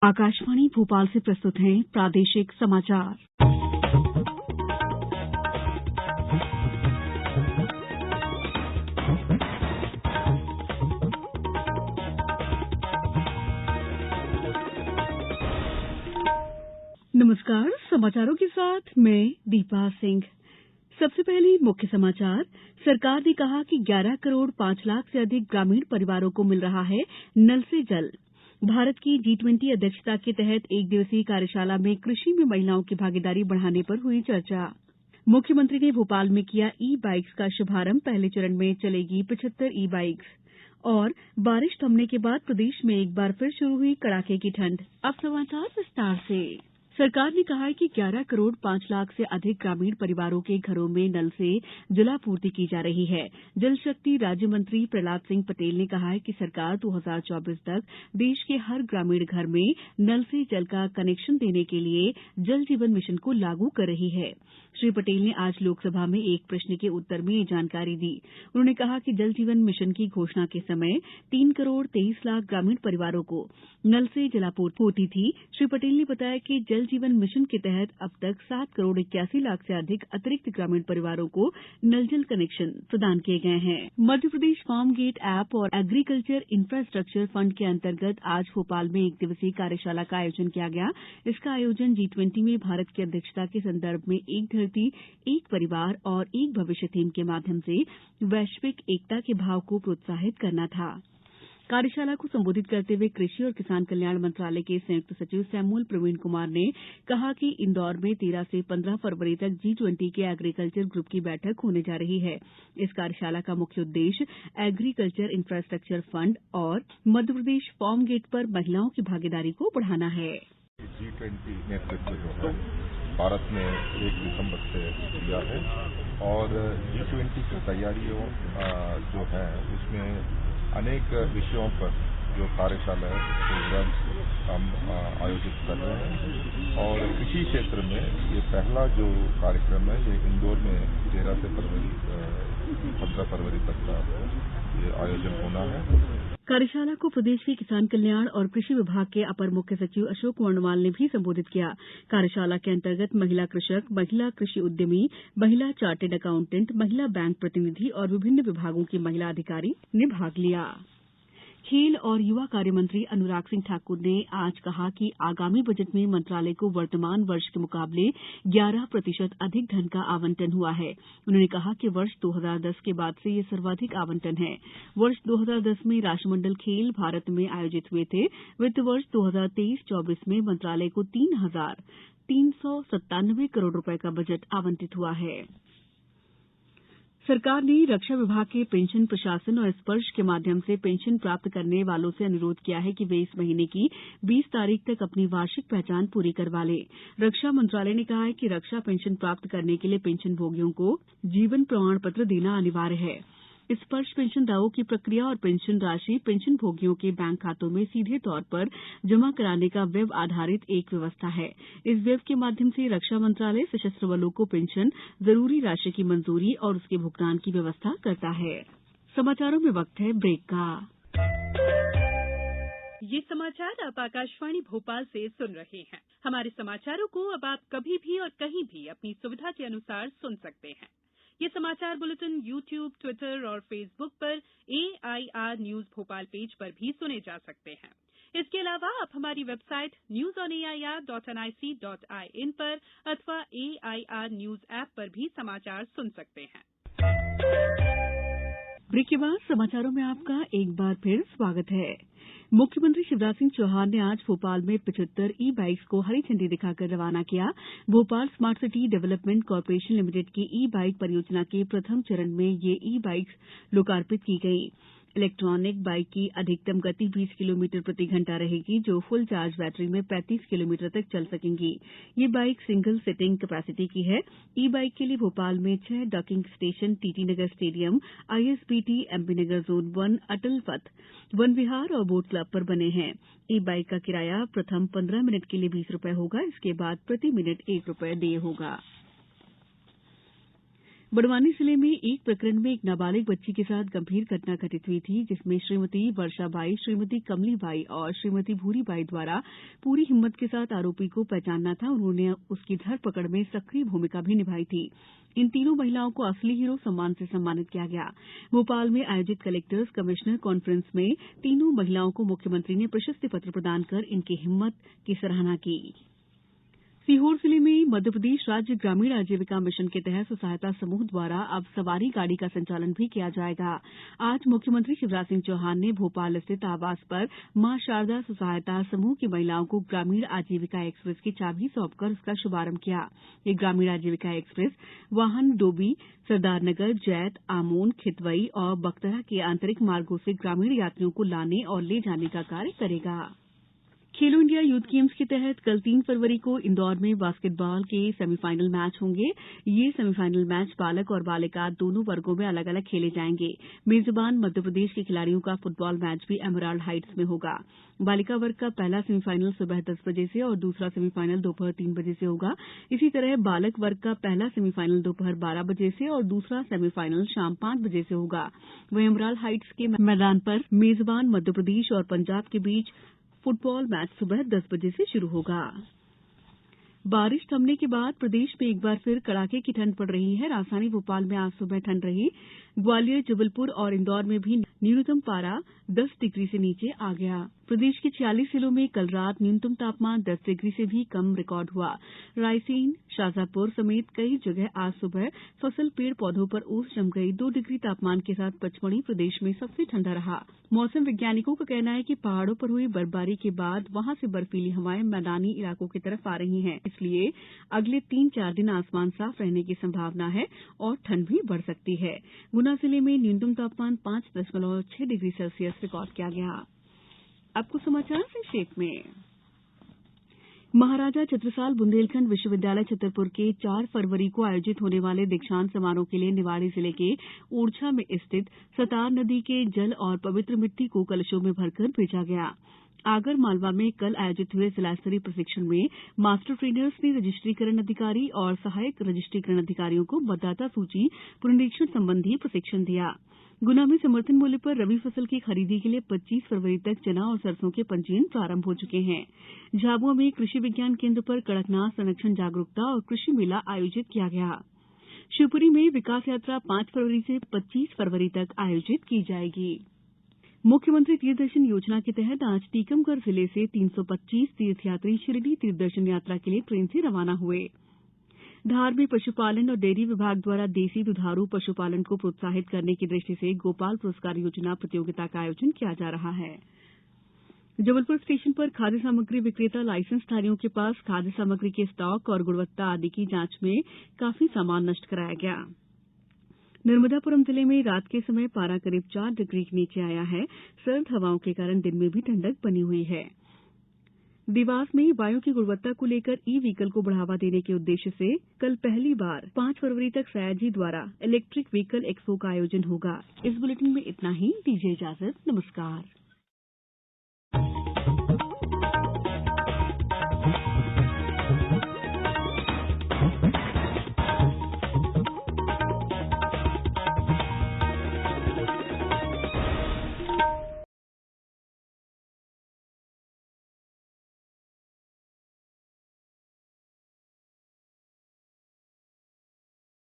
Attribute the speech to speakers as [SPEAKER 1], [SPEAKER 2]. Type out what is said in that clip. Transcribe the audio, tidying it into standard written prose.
[SPEAKER 1] आकाशवाणी भोपाल से प्रस्तुत हैं प्रादेशिक समाचार। नमस्कार, समाचारों के साथ मैं दीपा सिंह। सबसे पहले मुख्य समाचार। सरकार ने कहा कि 11 करोड़ 5 लाख से अधिक ग्रामीण परिवारों को मिल रहा है नल से जल। भारत की G20 अध्यक्षता के तहत एक दिवसीय कार्यशाला में कृषि में महिलाओं की भागीदारी बढ़ाने पर हुई चर्चा। मुख्यमंत्री ने भोपाल में किया ई बाइक्स का शुभारंभ। पहले चरण में चलेगी 75 ई बाइक्स। और बारिश थमने के बाद प्रदेश में एक बार फिर शुरू हुई कड़ाके की ठंड। अब समाचार विस्तार से। सरकार ने कहा है कि 11 करोड़ 5 लाख से अधिक ग्रामीण परिवारों के घरों में नल से जलापूर्ति की जा रही है। जल शक्ति राज्य मंत्री प्रहलाद सिंह पटेल ने कहा है कि सरकार 2024 तक देश के हर ग्रामीण घर में नल से जल का कनेक्शन देने के लिए जल जीवन मिशन को लागू कर रही है। श्री पटेल ने आज लोकसभा में एक प्रश्न के उत्तर में ये जानकारी दी। उन्होंने कहा कि जल जीवन मिशन की घोषणा के समय 3 करोड़ 23 लाख ग्रामीण परिवारों को नल से जलापूर्ति होती थी। श्री पटेल ने बताया कि जल जीवन मिशन के तहत अब तक 7 करोड़ 81 लाख से अधिक अतिरिक्त ग्रामीण परिवारों को नल जल कनेक्शन प्रदान किए गए हैं। मध्यप्रदेश फार्म गेट ऐप और एग्रीकल्चर इंफ्रास्ट्रक्चर फंड के अंतर्गत आज भोपाल में एक दिवसीय कार्यशाला का आयोजन किया गया। इसका आयोजन G20 में भारत की अध्यक्षता के संदर्भ में एक धरती, एक परिवार और एक भविष्य थीम के माध्यम से वैश्विक एकता के भाव को प्रोत्साहित करना था। कार्यशाला को संबोधित करते हुए कृषि और किसान कल्याण मंत्रालय के संयुक्त सचिव सैमुअल प्रवीण कुमार ने कहा कि इंदौर में 13 से 15 फरवरी तक G20 के एग्रीकल्चर ग्रुप की बैठक होने जा रही है। इस कार्यशाला का मुख्य उद्देश्य एग्रीकल्चर इंफ्रास्ट्रक्चर फंड और मध्यप्रदेश फार्म गेट पर महिलाओं की भागीदारी को बढ़ाना है।
[SPEAKER 2] G20 नेतृत्व जो है भारत ने 1 दिसंबर से किया है और G20 की तैयारियों जो है उसमें अनेक विषयों पर जो कार्यशाला हम आयोजित कर रहे हैं और कृषि क्षेत्र में ये पहला जो कार्यक्रम है ये इंदौर में 13 से 15 फरवरी तक का ये आयोजन होना है।
[SPEAKER 1] कार्यशाला को प्रदेश के किसान कल्याण और कृषि विभाग के अपर मुख्य सचिव अशोक वर्णवाल ने भी संबोधित किया। कार्यशाला के अंतर्गत महिला कृषक, महिला कृषि उद्यमी, महिला चार्टेड अकाउंटेंट, महिला बैंक प्रतिनिधि और विभिन्न विभागों की महिला अधिकारी ने भाग लिया। खेल और युवा कार्य मंत्री अनुराग सिंह ठाकुर ने आज कहा कि आगामी बजट में मंत्रालय को वर्तमान वर्ष के मुकाबले 11% अधिक धन का आवंटन हुआ है। उन्होंने कहा कि वर्ष 2010 के बाद से ये सर्वाधिक आवंटन है। वर्ष 2010 में राष्ट्रमंडल खेल भारत में आयोजित हुए थे। वित्त वर्ष 2023-24 में मंत्रालय को 3,397 करोड़ रुपए का बजट आवंटित हुआ है। सरकार ने रक्षा विभाग के पेंशन प्रशासन और स्पर्श के माध्यम से पेंशन प्राप्त करने वालों से अनुरोध किया है कि वे इस महीने की 20 तारीख तक अपनी वार्षिक पहचान पूरी करवा लें। रक्षा मंत्रालय ने कहा है कि रक्षा पेंशन प्राप्त करने के लिए पेंशन भोगियों को जीवन प्रमाण पत्र देना अनिवार्य है। स्पर्श पेंशन दावों की प्रक्रिया और पेंशन राशि पेंशन भोगियों के बैंक खातों में सीधे तौर पर जमा कराने का वेब आधारित एक व्यवस्था है। इस वेब के माध्यम से रक्षा मंत्रालय सशस्त्र बलों को पेंशन, जरूरी राशि की मंजूरी और उसके भुगतान की व्यवस्था करता है। समाचारों में वक्त है ब्रेक का।
[SPEAKER 3] ये समाचार आप आकाशवाणी भोपाल से सुन रहे हैं। हमारे समाचारों को अब आप कभी भी और कहीं भी अपनी सुविधा के अनुसार सुन सकते हैं। ये समाचार बुलेटिन YouTube, ट्विटर और फेसबुक पर AIR न्यूज भोपाल पेज पर भी सुने जा सकते हैं। इसके अलावा आप हमारी वेबसाइट newsonair.nic.in पर अथवा AIR न्यूज ऐप पर भी समाचार सुन सकते हैं।
[SPEAKER 1] ब्रेक के बाद समाचारों में आपका एक बार फिर स्वागत है। मुख्यमंत्री शिवराज सिंह चौहान ने आज भोपाल में 75 ई बाइक्स को हरी झंडी दिखाकर रवाना किया। Bhopal smart city development corporation limited की ई बाइक परियोजना के प्रथम चरण में ये ई बाइक्स लोकार्पित की गई। इलेक्ट्रॉनिक बाइक की अधिकतम गति 20 किलोमीटर प्रति घंटा रहेगी, जो फुल चार्ज बैटरी में 35 किलोमीटर तक चल सकेंगी। ये बाइक सिंगल सिटिंग कैपेसिटी की है। ई बाइक के लिए भोपाल में 6 डॉकिंग स्टेशन, टीटी नगर स्टेडियम, ISBT, MP नगर जोन 1, अटल पथ, वन विहार और बोट क्लब पर बने हैं। ई बाइक का किराया प्रथम 15 मिनट के लिए 20 रुपए होगा। इसके बाद प्रति मिनट 1 रुपए देय होगा। बड़वानी जिले में एक प्रकरण में एक नाबालिग बच्ची के साथ गंभीर घटना घटित हुई थी, जिसमें श्रीमती वर्षाबाई, श्रीमती कमलीबाई और श्रीमती भूरीबाई द्वारा पूरी हिम्मत के साथ आरोपी को पहचानना था। उन्होंने उसकी धरपकड़ में सक्रिय भूमिका भी निभाई थी। इन तीनों महिलाओं को असली हीरो सम्मान से सम्मानित किया गया। भोपाल में आयोजित कलेक्टर्स कमिश्नर कॉन्फ्रेंस में तीनों महिलाओं को मुख्यमंत्री ने प्रशस्ति पत्र प्रदान कर इनकी हिम्मत की सराहना की। सीहोर जिले में मध्यप्रदेश राज्य ग्रामीण आजीविका मिशन के तहत स्वसहायता समूह द्वारा अब सवारी गाड़ी का संचालन भी किया जाएगा। आज मुख्यमंत्री शिवराज सिंह चौहान ने भोपाल स्थित आवास पर मां शारदा स्वसहायता समूह की महिलाओं को ग्रामीण आजीविका एक्सप्रेस की चाबी सौंपकर उसका शुभारंभ किया। ये ग्रामीण आजीविका एक्सप्रेस वाहन डोबी, सरदारनगर, जैत, आमोन, खितवई और बकतरा के आंतरिक मार्गों से ग्रामीण यात्रियों को लाने और ले जाने का कार्य करेगा। खेलो इंडिया यूथ गेम्स के तहत कल 3 फरवरी को इंदौर में बास्केटबॉल के सेमीफाइनल मैच होंगे। ये सेमीफाइनल मैच बालक और बालिका दोनों वर्गों में अलग अलग खेले जाएंगे। मेजबान मध्यप्रदेश के खिलाड़ियों का फुटबॉल मैच भी एमराल्ड हाइट्स में होगा। बालिका वर्ग का पहला सेमीफाइनल सुबह 10 बजे से और दूसरा सेमीफाइनल दोपहर 3 बजे से होगा। इसी तरह बालक वर्ग का पहला सेमीफाइनल दोपहर 12 बजे से और दूसरा सेमीफाइनल शाम 5 बजे से होगा। वहीं एमराल्ड हाइट्स के मैदान पर मेजबान मध्यप्रदेश और पंजाब के बीच फुटबॉल मैच सुबह 10 बजे से शुरू होगा। बारिश थमने के बाद प्रदेश में एक बार फिर कड़ाके की ठंड पड़ रही है। राजधानी भोपाल में आज सुबह ठंड रही। ग्वालियर, जबलपुर और इंदौर में भी न्यूनतम पारा 10 डिग्री से नीचे आ गया। प्रदेश के 46 जिलों में कल रात न्यूनतम तापमान 10 डिग्री से भी कम रिकॉर्ड हुआ। रायसेन, शाजापुर समेत कई जगह आज सुबह फसल पेड़ पौधों पर ओस जम गई। 2 डिग्री तापमान के साथ पचमढ़ी प्रदेश में सबसे ठंडा रहा। मौसम वैज्ञानिकों का कहना है कि पहाड़ों पर हुई बर्फबारी के बाद वहां से बर्फीली हवाएं मैदानी इलाकों की तरफ आ रही हैं, इसलिए अगले 3-4 दिन आसमान साफ रहने की संभावना है और ठंड भी बढ़ सकती है। गुना जिले में न्यूनतम तापमान 5.6 डिग्री सेल्सियस रिकॉर्ड किया गया। अब कुछ समाचार संक्षेप में। महाराजा छत्रसाल बुंदेलखंड विश्वविद्यालय छतरपुर के 4 फरवरी को आयोजित होने वाले दीक्षांत समारोह के लिए निवाड़ी जिले के ओरछा में स्थित सतार नदी के जल और पवित्र मिट्टी को कलशों में भरकर भेजा गया। आगर मालवा में कल आयोजित हुए जिला स्तरीय प्रशिक्षण में मास्टर ट्रेनर्स ने रजिस्ट्रीकरण अधिकारी और सहायक रजिस्ट्रीकरण अधिकारियों को मतदाता सूची पुनरीक्षण संबंधी प्रशिक्षण दिया। गुना में समर्थन मूल्य पर रबी फसल की खरीदी के लिए 25 फरवरी तक चना और सरसों के पंजीयन प्रारंभ हो चुके हैं। झाबुआ में कृषि विज्ञान केंद्र पर कड़कनाथ संरक्षण जागरूकता और कृषि मेला आयोजित किया गया। शिवपुरी में विकास यात्रा 5 फरवरी से 25 फरवरी तक आयोजित की जाएगी। मुख्यमंत्री तीर्थदर्शन योजना के तहत आज टीकमगढ़ जिले से 325 तीर्थयात्री शिरडी तीर्थदर्शन यात्रा के लिए ट्रेन से रवाना हुए। धार में पशुपालन और डेयरी विभाग द्वारा देसी दुधारू पशुपालन को प्रोत्साहित करने की दृष्टि से गोपाल पुरस्कार योजना प्रतियोगिता का आयोजन किया जा रहा है। जबलपुर स्टेशन पर खाद्य सामग्री विक्रेता लाइसेंसधारियों के पास खाद्य सामग्री के स्टॉक और गुणवत्ता आदि की जांच में काफी सामान नष्ट कराया गया। नर्मदापुरम जिले में रात के समय पारा करीब 4 डिग्री के नीचे आया है। सर्द हवाओं के कारण दिन में भी ठंडक बनी हुई है। देवास में वायु की गुणवत्ता को लेकर ई व्हीकल को बढ़ावा देने के उद्देश्य से कल पहली बार 5 फरवरी तक सयाजी द्वारा इलेक्ट्रिक व्हीकल एक्सपो का आयोजन होगा। इस बुलेटिन में इतना ही। दीजिए इजाजत। नमस्कार।